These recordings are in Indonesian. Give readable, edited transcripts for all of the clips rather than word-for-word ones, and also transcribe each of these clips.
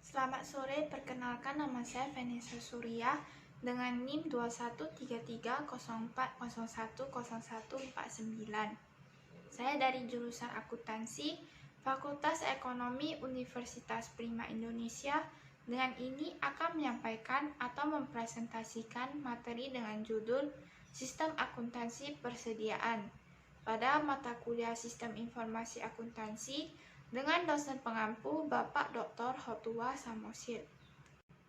Selamat sore, perkenalkan nama saya Vanessa Surya dengan NIM 213304010149. Saya dari jurusan akuntansi, Fakultas Ekonomi Universitas Prima Indonesia. Dengan ini akan menyampaikan atau mempresentasikan materi dengan judul Sistem Akuntansi Persediaan pada mata kuliah Sistem Informasi Akuntansi dengan dosen pengampu Bapak Dr. Hotua Samosir.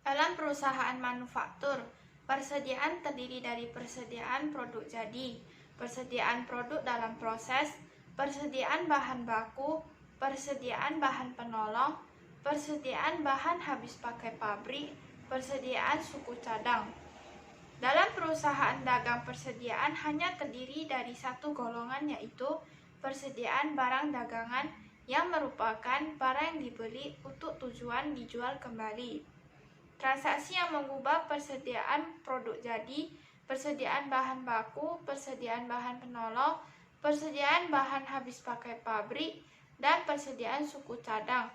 Dalam perusahaan manufaktur, persediaan terdiri dari persediaan produk jadi, persediaan produk dalam proses, persediaan bahan baku, persediaan bahan penolong, persediaan bahan habis pakai pabrik, persediaan suku cadang. Dalam perusahaan dagang persediaan hanya terdiri dari satu golongan, yaitu persediaan barang dagangan yang merupakan barang yang dibeli untuk tujuan dijual kembali. Transaksi yang mengubah persediaan produk jadi, persediaan bahan baku, persediaan bahan penolong, persediaan bahan habis pakai pabrik, dan persediaan suku cadang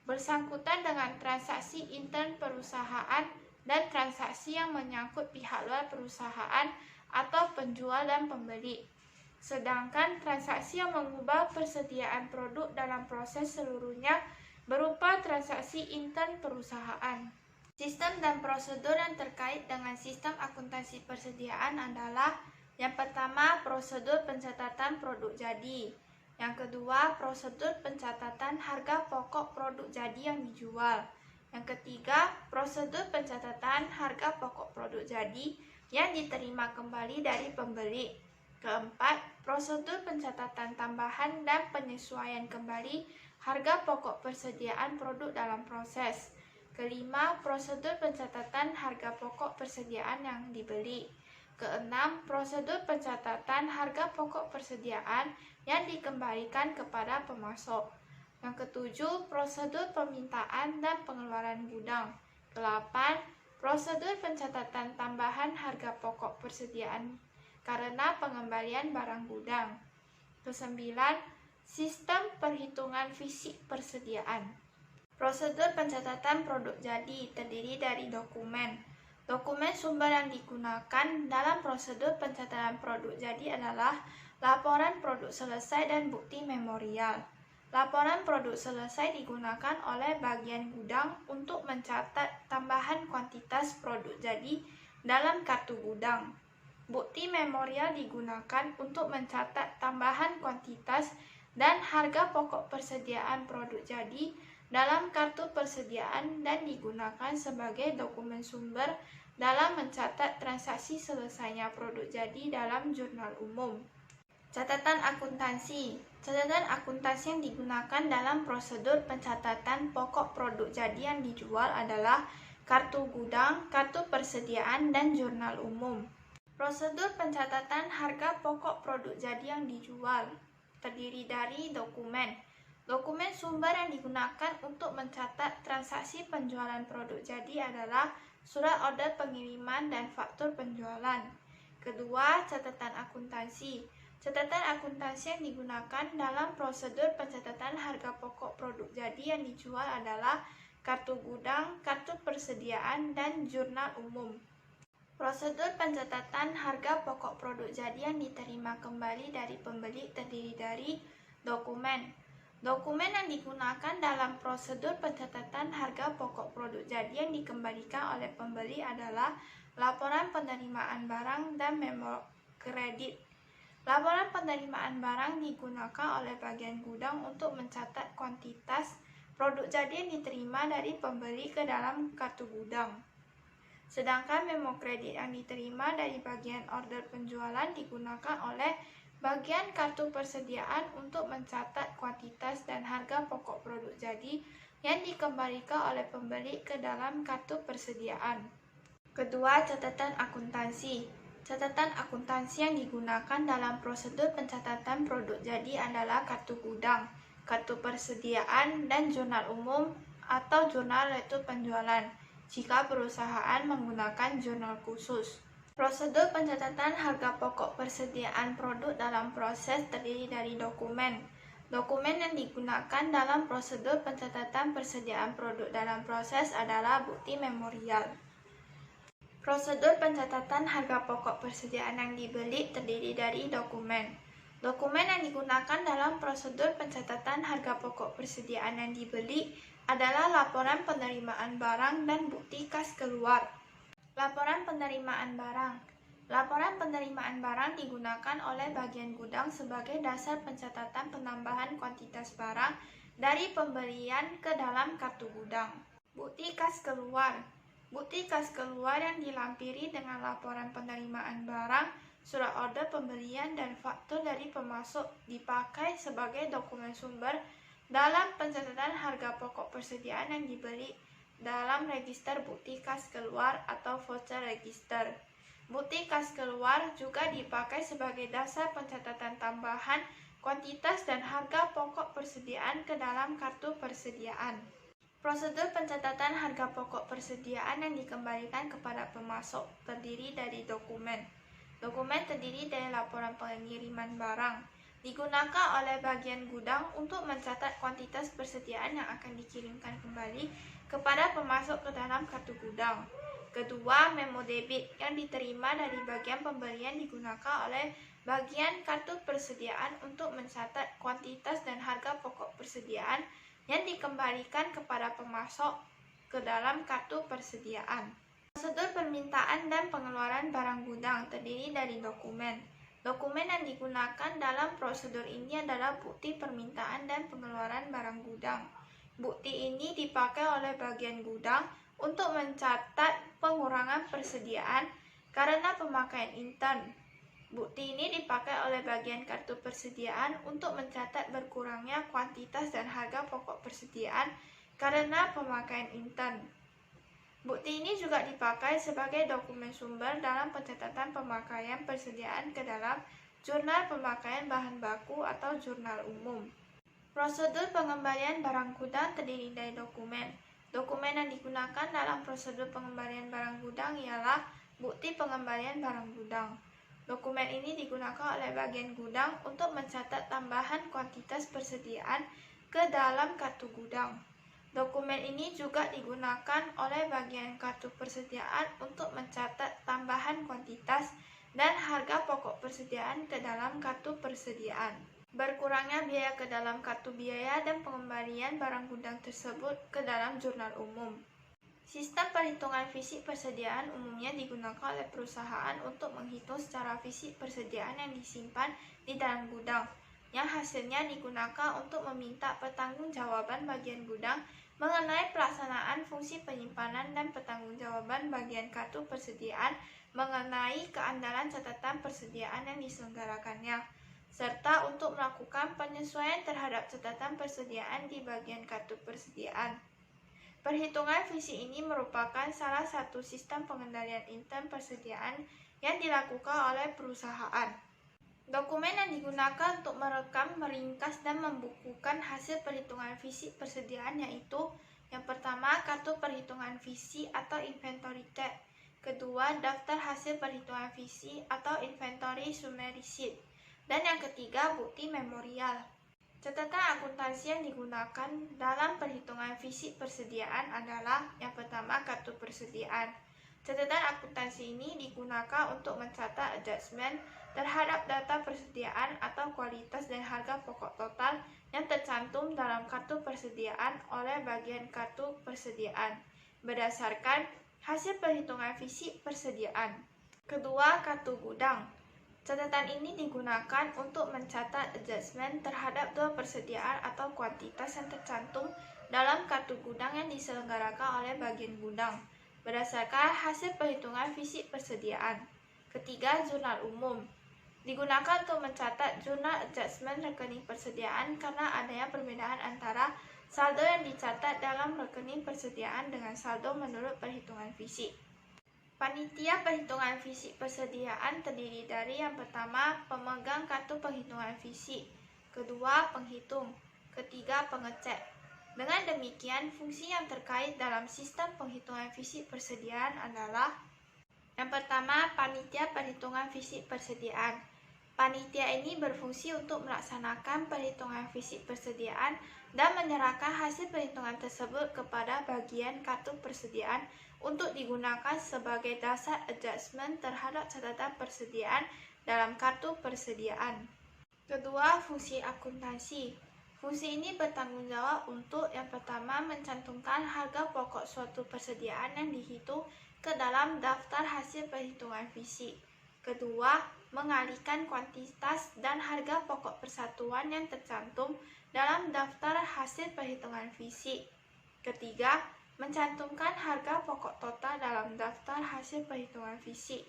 bersangkutan dengan transaksi intern perusahaan dan transaksi yang menyangkut pihak luar perusahaan atau penjual dan pembeli. Sedangkan transaksi yang mengubah persediaan produk dalam proses seluruhnya berupa transaksi intern perusahaan. Sistem dan prosedur yang terkait dengan sistem akuntansi persediaan adalah: yang pertama, prosedur pencatatan produk jadi. Yang kedua, prosedur pencatatan harga pokok produk jadi yang dijual. Yang ketiga, prosedur pencatatan harga pokok produk jadi yang diterima kembali dari pembeli. Keempat, prosedur pencatatan tambahan dan penyesuaian kembali harga pokok persediaan produk dalam proses. Kelima, prosedur pencatatan harga pokok persediaan yang dibeli. Keenam, prosedur pencatatan harga pokok persediaan yang dikembalikan kepada pemasok. Yang ketujuh, prosedur permintaan dan pengeluaran gudang. Kedelapan, prosedur pencatatan tambahan harga pokok persediaan karena pengembalian barang gudang. Kesembilan, sistem perhitungan fisik persediaan. Prosedur pencatatan produk jadi terdiri dari dokumen. Dokumen sumber yang digunakan dalam prosedur pencatatan produk jadi adalah laporan produk selesai dan bukti memorial. Laporan produk selesai digunakan oleh bagian gudang untuk mencatat tambahan kuantitas produk jadi dalam kartu gudang. Bukti memorial digunakan untuk mencatat tambahan kuantitas dan harga pokok persediaan produk jadi dalam kartu persediaan dan digunakan sebagai dokumen sumber dalam mencatat transaksi selesainya produk jadi dalam jurnal umum. Catatan akuntansi. Catatan akuntansi yang digunakan dalam prosedur pencatatan pokok produk jadi yang dijual adalah kartu gudang, kartu persediaan, dan jurnal umum. Prosedur pencatatan harga pokok produk jadi yang dijual terdiri dari dokumen. Dokumen sumber yang digunakan untuk mencatat transaksi penjualan produk jadi adalah surat order pengiriman dan faktur penjualan. Kedua, catatan akuntansi. Catatan akuntansi yang digunakan dalam prosedur pencatatan harga pokok produk jadi yang dijual adalah kartu gudang, kartu persediaan, dan jurnal umum. Prosedur pencatatan harga pokok produk jadi yang diterima kembali dari pembeli terdiri dari dokumen. Dokumen yang digunakan dalam prosedur pencatatan harga pokok produk jadi yang dikembalikan oleh pembeli adalah laporan penerimaan barang dan memo kredit. Laporan penerimaan barang digunakan oleh bagian gudang untuk mencatat kuantitas produk jadi yang diterima dari pembeli ke dalam kartu gudang. Sedangkan memo kredit yang diterima dari bagian order penjualan digunakan oleh bagian kartu persediaan untuk mencatat kuantitas dan harga pokok produk jadi yang dikembalikan oleh pembeli ke dalam kartu persediaan. Kedua, catatan akuntansi. Catatan akuntansi yang digunakan dalam prosedur pencatatan produk jadi adalah kartu gudang, kartu persediaan, dan jurnal umum atau jurnal rektur penjualan jika perusahaan menggunakan jurnal khusus. Prosedur pencatatan harga pokok persediaan produk dalam proses terdiri dari dokumen. Dokumen yang digunakan dalam prosedur pencatatan persediaan produk dalam proses adalah bukti memorial. Prosedur pencatatan harga pokok persediaan yang dibeli terdiri dari dokumen. Dokumen yang digunakan dalam prosedur pencatatan harga pokok persediaan yang dibeli adalah laporan penerimaan barang dan bukti kas keluar. Laporan penerimaan barang. Laporan penerimaan barang digunakan oleh bagian gudang sebagai dasar pencatatan penambahan kuantitas barang dari pembelian ke dalam kartu gudang. Bukti kas keluar. Bukti kas keluar yang dilampiri dengan laporan penerimaan barang, surat order pembelian, dan faktur dari pemasok dipakai sebagai dokumen sumber dalam pencatatan harga pokok persediaan yang dibeli dalam register bukti kas keluar atau voucher register. Bukti kas keluar juga dipakai sebagai dasar pencatatan tambahan kuantitas dan harga pokok persediaan ke dalam kartu persediaan. Prosedur pencatatan harga pokok persediaan yang dikembalikan kepada pemasok terdiri dari dokumen. Dokumen terdiri dari laporan pengiriman barang. Digunakan oleh bagian gudang untuk mencatat kuantitas persediaan yang akan dikirimkan kembali kepada pemasok ke dalam kartu gudang. Kedua, memo debit yang diterima dari bagian pembelian digunakan oleh bagian kartu persediaan untuk mencatat kuantitas dan harga pokok persediaan yang dikembalikan kepada pemasok ke dalam kartu persediaan. Prosedur permintaan dan pengeluaran barang gudang terdiri dari dokumen. Dokumen yang digunakan dalam prosedur ini adalah bukti permintaan dan pengeluaran barang gudang. Bukti ini dipakai oleh bagian gudang untuk mencatat pengurangan persediaan karena pemakaian intern. Bukti ini dipakai oleh bagian kartu persediaan untuk mencatat berkurangnya kuantitas dan harga pokok persediaan karena pemakaian intern. Bukti ini juga dipakai sebagai dokumen sumber dalam pencatatan pemakaian persediaan ke dalam jurnal pemakaian bahan baku atau jurnal umum. Prosedur pengembalian barang gudang terdiri dari dokumen. Dokumen yang digunakan dalam prosedur pengembalian barang gudang ialah bukti pengembalian barang gudang. Dokumen ini digunakan oleh bagian gudang untuk mencatat tambahan kuantitas persediaan ke dalam kartu gudang. Dokumen ini juga digunakan oleh bagian kartu persediaan untuk mencatat tambahan kuantitas dan harga pokok persediaan ke dalam kartu persediaan. Berkurangnya biaya ke dalam kartu biaya dan pengembalian barang gudang tersebut ke dalam jurnal umum. Sistem perhitungan fisik persediaan umumnya digunakan oleh perusahaan untuk menghitung secara fisik persediaan yang disimpan di dalam gudang, yang hasilnya digunakan untuk meminta pertanggungjawaban bagian gudang mengenai pelaksanaan fungsi penyimpanan dan pertanggungjawaban bagian kartu persediaan mengenai keandalan catatan persediaan yang diselenggarakannya, serta untuk melakukan penyesuaian terhadap catatan persediaan di bagian kartu persediaan. Perhitungan visi ini merupakan salah satu sistem pengendalian intern persediaan yang dilakukan oleh perusahaan. Dokumen yang digunakan untuk merekam, meringkas, dan membukukan hasil perhitungan fisik persediaan yaitu yang pertama, kartu perhitungan visi atau inventory tab. Kedua, daftar hasil perhitungan visi atau inventory summary sheet. Dan yang ketiga, bukti memorial. Catatan akuntansi yang digunakan dalam perhitungan fisik persediaan adalah yang pertama, kartu persediaan. Catatan akuntansi ini digunakan untuk mencatat adjustment terhadap data persediaan atau kualitas dan harga pokok total yang tercantum dalam kartu persediaan oleh bagian kartu persediaan berdasarkan hasil perhitungan fisik persediaan. Kedua, kartu gudang. Catatan ini digunakan untuk mencatat adjustment terhadap dua persediaan atau kuantitas yang tercantum dalam kartu gudang yang diselenggarakan oleh bagian gudang berdasarkan hasil perhitungan fisik persediaan. Ketiga, jurnal umum. Digunakan untuk mencatat jurnal adjustment rekening persediaan karena adanya perbedaan antara saldo yang dicatat dalam rekening persediaan dengan saldo menurut perhitungan fisik. Panitia perhitungan fisik persediaan terdiri dari yang pertama, pemegang kartu perhitungan fisik, kedua, penghitung, ketiga, pengecek. Dengan demikian, fungsi yang terkait dalam sistem penghitungan fisik persediaan adalah yang pertama, panitia perhitungan fisik persediaan. Panitia ini berfungsi untuk melaksanakan perhitungan fisik persediaan dan menyerahkan hasil perhitungan tersebut kepada bagian kartu persediaan untuk digunakan sebagai dasar adjustment terhadap catatan persediaan dalam kartu persediaan. Kedua, fungsi akuntansi. Fungsi ini bertanggung jawab untuk yang pertama mencantumkan harga pokok suatu persediaan yang dihitung ke dalam daftar hasil perhitungan fisik. Kedua, mengalihkan kuantitas dan harga pokok persatuan yang tercantum dalam daftar hasil perhitungan fisik. Ketiga, mencantumkan harga pokok total dalam daftar hasil perhitungan fisik.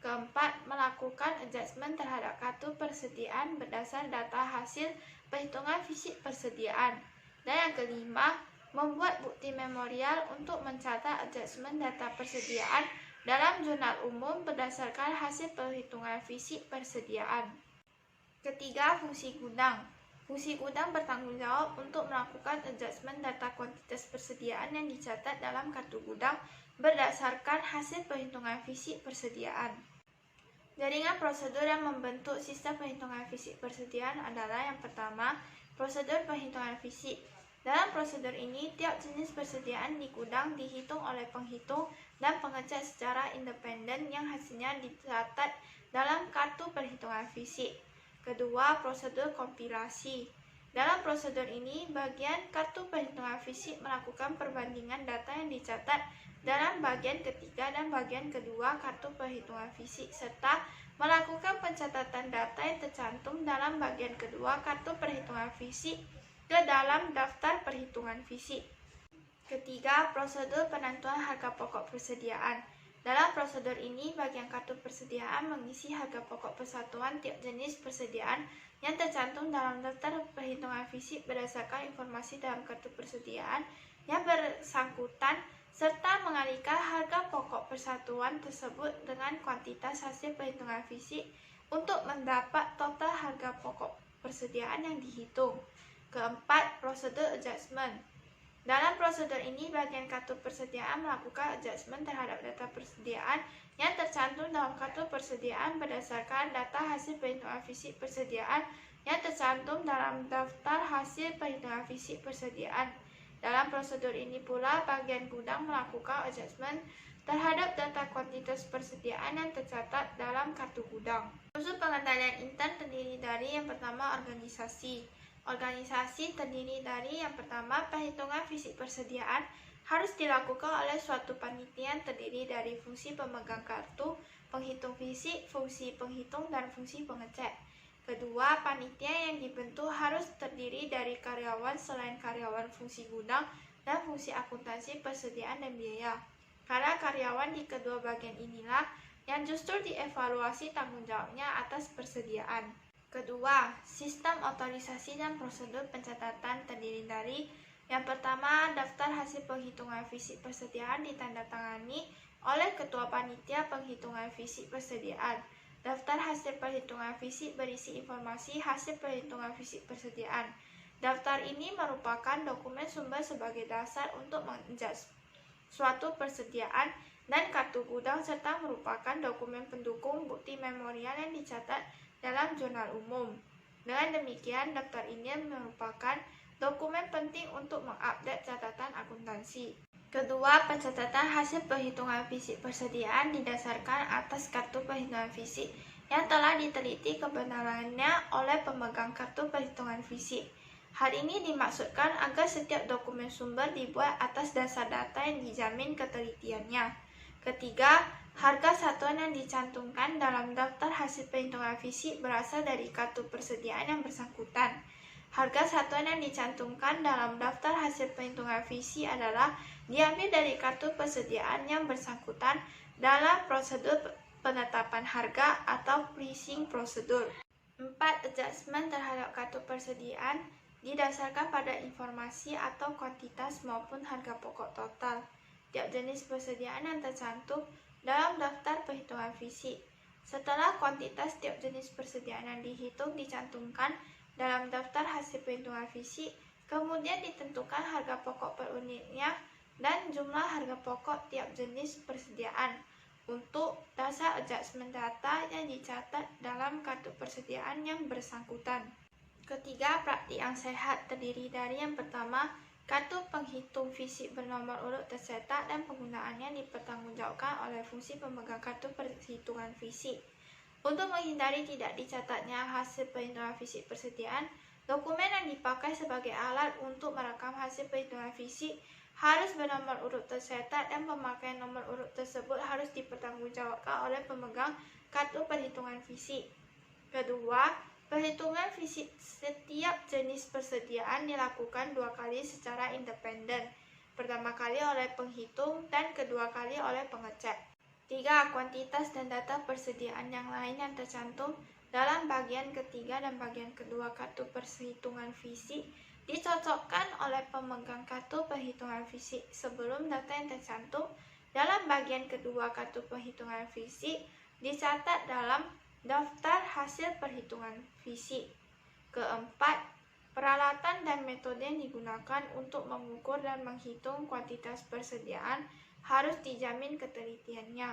Keempat, melakukan adjustment terhadap kartu persediaan berdasar data hasil perhitungan fisik persediaan. Dan yang kelima, membuat bukti memorial untuk mencatat adjustment data persediaan dalam jurnal umum berdasarkan hasil perhitungan fisik persediaan. Ketiga, fungsi gudang. Fungsi gudang bertanggung jawab untuk melakukan adjustment data kuantitas persediaan yang dicatat dalam kartu gudang berdasarkan hasil perhitungan fisik persediaan. Jaringan prosedur yang membentuk sistem perhitungan fisik persediaan adalah yang pertama, prosedur perhitungan fisik. Dalam prosedur ini, tiap jenis persediaan di gudang dihitung oleh penghitung dan pengecek secara independen yang hasilnya dicatat dalam kartu perhitungan fisik. Kedua, prosedur kompilasi. Dalam prosedur ini, bagian kartu perhitungan fisik melakukan perbandingan data yang dicatat dalam bagian ketiga dan bagian kedua kartu perhitungan fisik serta melakukan pencatatan data yang tercantum dalam bagian kedua kartu perhitungan fisik ke dalam daftar perhitungan fisik. Ketiga, prosedur penentuan harga pokok persediaan. Dalam prosedur ini, bagian kartu persediaan mengisi harga pokok persatuan tiap jenis persediaan yang tercantum dalam daftar perhitungan fisik berdasarkan informasi dalam kartu persediaan yang bersangkutan serta mengalihkan harga pokok persatuan tersebut dengan kuantitas hasil perhitungan fisik untuk mendapat total harga pokok persediaan yang dihitung. Keempat, prosedur adjustment. Dalam prosedur ini, bagian kartu persediaan melakukan adjustment terhadap data persediaan yang tercantum dalam kartu persediaan berdasarkan data hasil perhitungan fisik persediaan yang tercantum dalam daftar hasil perhitungan fisik persediaan. Dalam prosedur ini pula, bagian gudang melakukan adjustment terhadap data kuantitas persediaan yang tercatat dalam kartu gudang. Unsur pengendalian intern terdiri dari yang pertama, organisasi. Organisasi terdiri dari yang pertama, perhitungan fisik persediaan harus dilakukan oleh suatu panitia yang terdiri dari fungsi pemegang kartu, penghitung fisik, fungsi penghitung, dan fungsi pengecek. Kedua, panitia yang dibentuk harus terdiri dari karyawan selain karyawan fungsi gudang dan fungsi akuntansi persediaan dan biaya. Karena karyawan di kedua bagian inilah yang justru dievaluasi tanggung jawabnya atas persediaan. Kedua, sistem otorisasi dan prosedur pencatatan terdiri dari yang pertama, daftar hasil penghitungan fisik persediaan ditandatangani oleh Ketua Panitia Penghitungan Fisik Persediaan. Daftar hasil perhitungan fisik berisi informasi hasil perhitungan fisik persediaan. Daftar ini merupakan dokumen sumber sebagai dasar untuk menjudge suatu persediaan dan kartu gudang serta merupakan dokumen pendukung bukti memorial yang dicatat dalam jurnal umum. Dengan demikian, daftar ini merupakan dokumen penting untuk mengupdate catatan akuntansi. Kedua, pencatatan hasil perhitungan fisik persediaan didasarkan atas kartu perhitungan fisik yang telah diteliti kebenarannya oleh pemegang kartu perhitungan fisik. Hal ini dimaksudkan agar setiap dokumen sumber dibuat atas dasar data yang dijamin ketelitiannya. Ketiga, harga satuan yang dicantumkan dalam daftar hasil perhitungan fisik berasal dari kartu persediaan yang bersangkutan. Harga satuan yang dicantumkan dalam daftar hasil perhitungan fisik adalah diambil dari kartu persediaan yang bersangkutan dalam prosedur penetapan harga atau pricing prosedur. 4. Adjustment terhadap kartu persediaan didasarkan pada informasi atau kuantitas maupun harga pokok total tiap jenis persediaan yang tercantum dalam daftar perhitungan fisik. Setelah kuantitas tiap jenis persediaan yang dihitung dicantumkan dalam daftar hasil perhitungan fisik, kemudian ditentukan harga pokok per unitnya dan jumlah harga pokok tiap jenis persediaan. untuk dasar adjustment data yang dicatat dalam kartu persediaan yang bersangkutan. Ketiga, praktik yang sehat terdiri dari yang pertama, kartu penghitung fisik bernomor urut tercetak dan penggunaannya dipertanggungjawabkan oleh fungsi pemegang kartu perhitungan fisik. Untuk menghindari tidak dicatatnya hasil perhitungan fisik persediaan, dokumen yang dipakai sebagai alat untuk merekam hasil perhitungan fisik harus bernomor urut tercetak dan pemakaian nomor urut tersebut harus dipertanggungjawabkan oleh pemegang kartu perhitungan fisik. Kedua, perhitungan fisik setiap jenis persediaan dilakukan 2 kali secara independen. Pertama kali oleh penghitung dan kedua kali oleh pengecek. 3. Kuantitas dan data persediaan yang lain yang tercantum dalam bagian ketiga dan bagian kedua kartu perhitungan fisik dicocokkan oleh pemegang kartu perhitungan fisik sebelum data yang tercantum dalam bagian kedua kartu perhitungan fisik dicatat dalam daftar hasil perhitungan fisik. Keempat, peralatan dan metode yang digunakan untuk mengukur dan menghitung kuantitas persediaan harus dijamin ketelitiannya.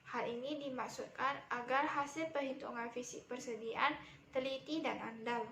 Hal ini dimaksudkan agar hasil perhitungan fisik persediaan teliti dan andal.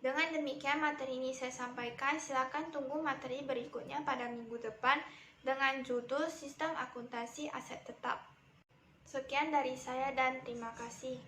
Dengan demikian materi ini saya sampaikan, silakan tunggu materi berikutnya pada minggu depan dengan judul Sistem Akuntansi Aset Tetap. Sekian dari saya dan terima kasih.